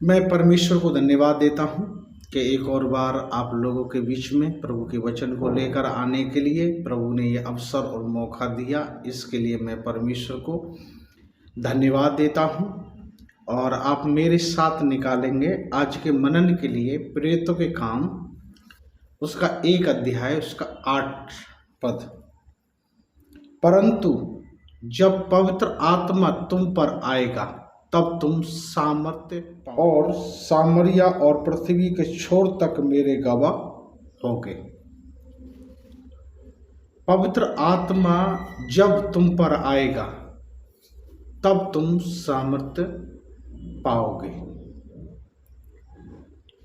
मैं परमेश्वर को धन्यवाद देता हूँ कि एक और बार आप लोगों के बीच में प्रभु के वचन को लेकर आने के लिए प्रभु ने ये अवसर और मौका दिया। इसके लिए मैं परमेश्वर को धन्यवाद देता हूँ। और आप मेरे साथ निकालेंगे आज के मनन के लिए प्रेरितों के काम उसका 1 अध्याय उसका 8 पद। परंतु जब पवित्र आत्मा तुम पर आएगा तब तुम सामर्थ्य और सामरिया और पृथ्वी के छोर तक मेरे गवाह होगे। पवित्र आत्मा जब तुम पर आएगा तब तुम सामर्थ्य पाओगे।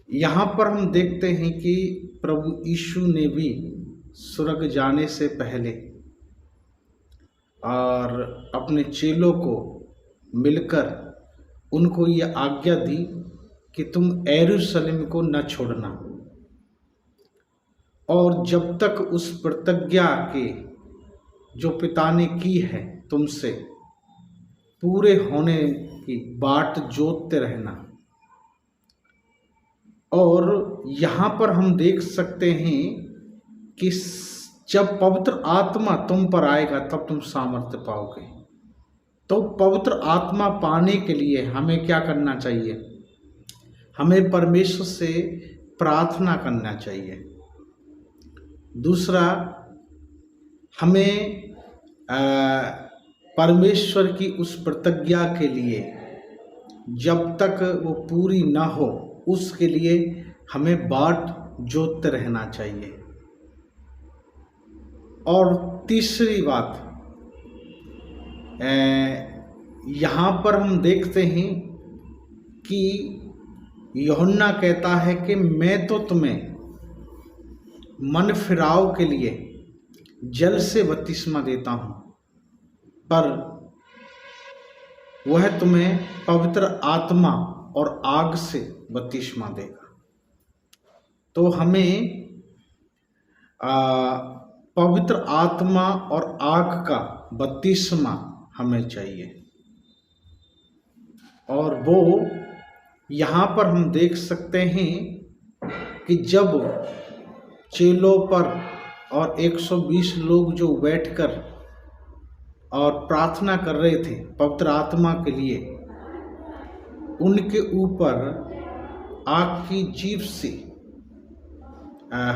यहाँ पर हम देखते हैं कि प्रभु यीशु ने भी स्वर्ग जाने से पहले और अपने चेलों को मिलकर उनको ये आज्ञा दी कि तुम यरूशलेम को न छोड़ना, और जब तक उस प्रतिज्ञा के जो पिता ने की है तुमसे पूरे होने की बाट जोतते रहना। और यहाँ पर हम देख सकते हैं कि जब पवित्र आत्मा तुम पर आएगा तब तुम सामर्थ्य पाओगे। तो पवित्र आत्मा पाने के लिए हमें क्या करना चाहिए? हमें परमेश्वर से प्रार्थना करना चाहिए। दूसरा, हमें परमेश्वर की उस प्रतिज्ञा के लिए जब तक वो पूरी ना हो उसके लिए हमें बाट जोतते रहना चाहिए। और तीसरी बात, यहाँ पर हम देखते हैं कि यूहन्ना कहता है कि मैं तो तुम्हें मन फिराव के लिए जल से बपतिस्मा देता हूँ, पर वह तुम्हें पवित्र आत्मा और आग से बपतिस्मा देगा। तो हमें पवित्र आत्मा और आग का बपतिस्मा हमें चाहिए। और वो यहाँ पर हम देख सकते हैं कि जब चेलों पर और 120 लोग जो बैठकर और प्रार्थना कर रहे थे पवित्र आत्मा के लिए, उनके ऊपर आग की जीभ से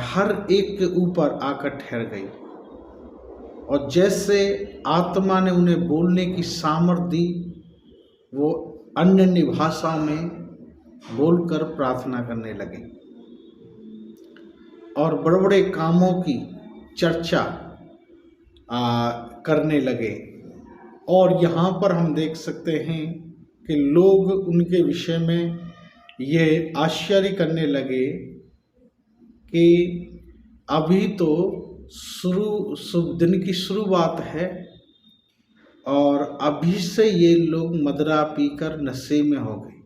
हर एक के ऊपर आकर ठहर गई। और जैसे आत्मा ने उन्हें बोलने की सामर्थ दी, वो अन्य भाषा में बोलकर प्रार्थना करने लगे और बड़े बड़े कामों की चर्चा करने लगे। और यहाँ पर हम देख सकते हैं कि लोग उनके विषय में ये आश्चर्य करने लगे कि अभी तो दिन की शुरुआत है और अभी से ये लोग मदिरा पीकर नशे में हो गए।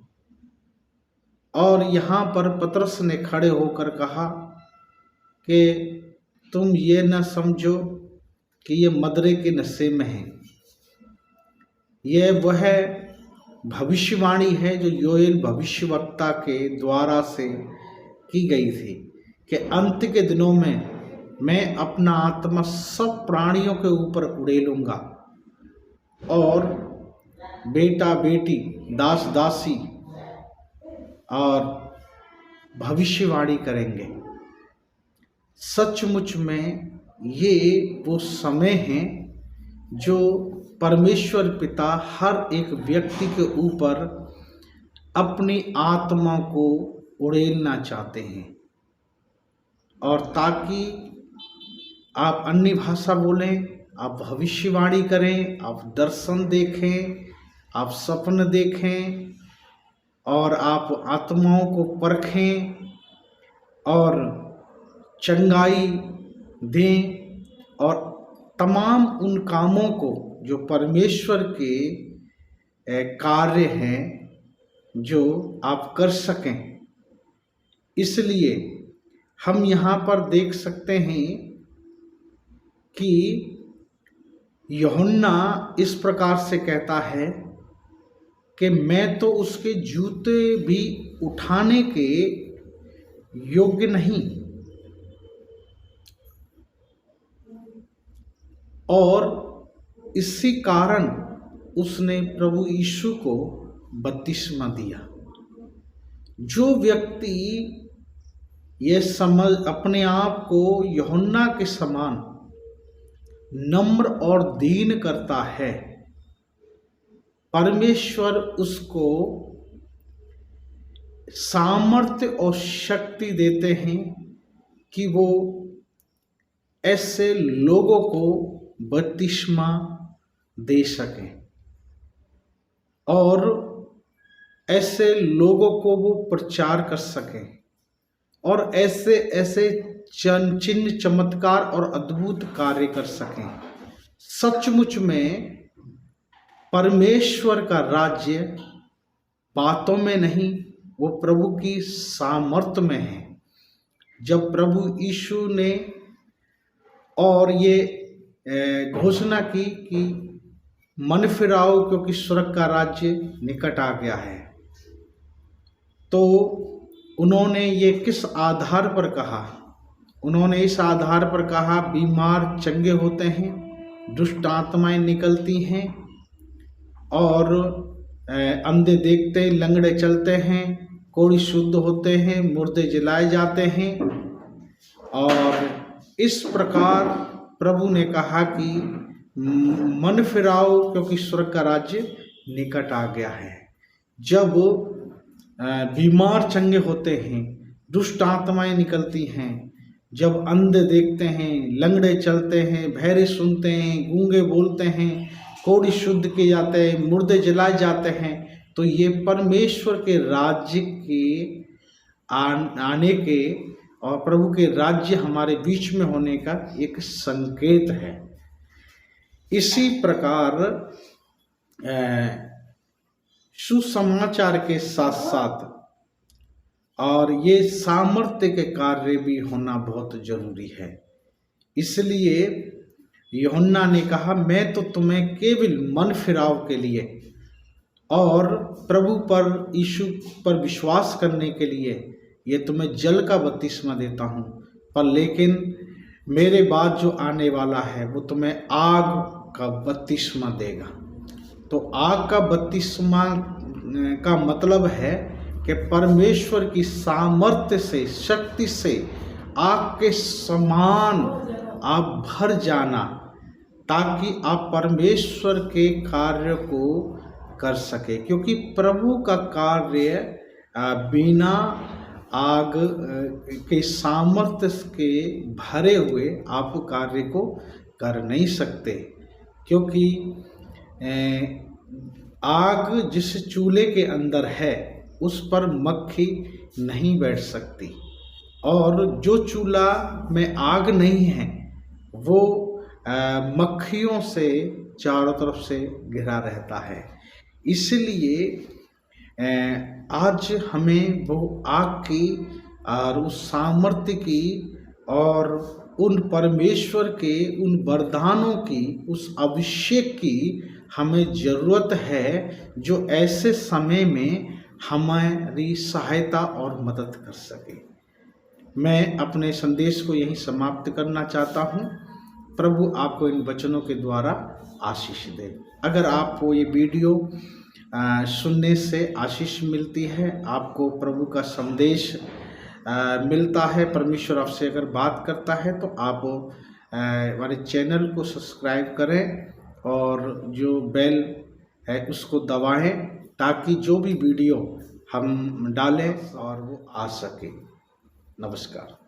और यहाँ पर पतरस ने खड़े होकर कहा कि तुम ये न समझो कि ये मदिरे के नशे में हैं। यह वह भविष्यवाणी है जो योएल भविष्यवक्ता के द्वारा से की गई थी कि अंत के दिनों में मैं अपना आत्मा सब प्राणियों के ऊपर उड़ेलूँगा और बेटा बेटी दास दासी और भविष्यवाणी करेंगे। सचमुच में ये वो समय है जो परमेश्वर पिता हर एक व्यक्ति के ऊपर अपनी आत्मा को उड़ेलना चाहते हैं, और ताकि आप अन्य भाषा बोलें, आप भविष्यवाणी करें, आप दर्शन देखें, आप सपन देखें और आप आत्माओं को परखें और चंगाई दें, और तमाम उन कामों को जो परमेश्वर के कार्य हैं जो आप कर सकें। इसलिए हम यहाँ पर देख सकते हैं कि यूहन्ना इस प्रकार से कहता है कि मैं तो उसके जूते भी उठाने के योग्य नहीं, और इसी कारण उसने प्रभु यीशु को बपतिस्मा दिया। जो व्यक्ति ये समझ अपने आप को यूहन्ना के समान नम्र और दीन करता है, परमेश्वर उसको सामर्थ्य और शक्ति देते हैं कि वो ऐसे लोगों को बपतिस्मा दे सकें और ऐसे लोगों को वो प्रचार कर सकें और ऐसे ऐसे चिन्ह चमत्कार और अद्भुत कार्य कर सकें। सचमुच में परमेश्वर का राज्य बातों में नहीं, वो प्रभु की सामर्थ्य में है। जब प्रभु यीशु ने और ये घोषणा की कि मन फिराओ क्योंकि स्वर्ग का राज्य निकट आ गया है, तो उन्होंने ये किस आधार पर कहा? उन्होंने इस आधार पर कहा, बीमार चंगे होते हैं, दुष्ट आत्माएं निकलती हैं और अंधे देखते, लंगड़े चलते हैं, कोढ़ी शुद्ध होते हैं, मुर्दे जलाए जाते हैं। और इस प्रकार प्रभु ने कहा कि मन फिराओ क्योंकि स्वर्ग का राज्य निकट आ गया है। जब बीमार चंगे होते हैं, दुष्ट आत्माएं निकलती हैं, जब अंधे देखते हैं, लंगड़े चलते हैं, बहरे सुनते हैं, गूंगे बोलते हैं, कोढ़ी शुद्ध किए जाते हैं, मुर्दे जलाए जाते हैं, तो ये परमेश्वर के राज्य के आने के और प्रभु के राज्य हमारे बीच में होने का एक संकेत है। इसी प्रकार सुसमाचार के साथ साथ और ये सामर्थ्य के कार्य भी होना बहुत जरूरी है। इसलिए यूहन्ना ने कहा, मैं तो तुम्हें केवल मन फिराव के लिए और प्रभु पर, यीशु पर विश्वास करने के लिए ये तुम्हें जल का बपतिस्मा देता हूँ, पर लेकिन मेरे बाद जो आने वाला है वो तुम्हें आग का बपतिस्मा देगा। तो आग का बपतिस्मा का मतलब है कि परमेश्वर की सामर्थ्य से, शक्ति से आग के समान आप भर जाना, ताकि आप परमेश्वर के कार्य को कर सके। क्योंकि प्रभु का कार्य बिना आग के सामर्थ्य के भरे हुए आप कार्य को कर नहीं सकते। क्योंकि आग जिस चूल्हे के अंदर है उस पर मक्खी नहीं बैठ सकती, और जो चूल्हा में आग नहीं है वो मक्खियों से चारों तरफ से घिरा रहता है। इसलिए आज हमें वो आग की और उस सामर्थ्य की और उन परमेश्वर के उन वरदानों की, उस अभिषेक की हमें ज़रूरत है, जो ऐसे समय में हमारी सहायता और मदद कर सके। मैं अपने संदेश को यहीं समाप्त करना चाहता हूँ। प्रभु आपको इन वचनों के द्वारा आशीष दे। अगर आपको ये वीडियो सुनने से आशीष मिलती है, आपको प्रभु का संदेश मिलता है, परमेश्वर आपसे अगर बात करता है, तो आप हमारे चैनल को सब्सक्राइब करें और जो बेल है उसको दबाएं, ताकि जो भी वीडियो हम डालें और वो आ सके। नमस्कार।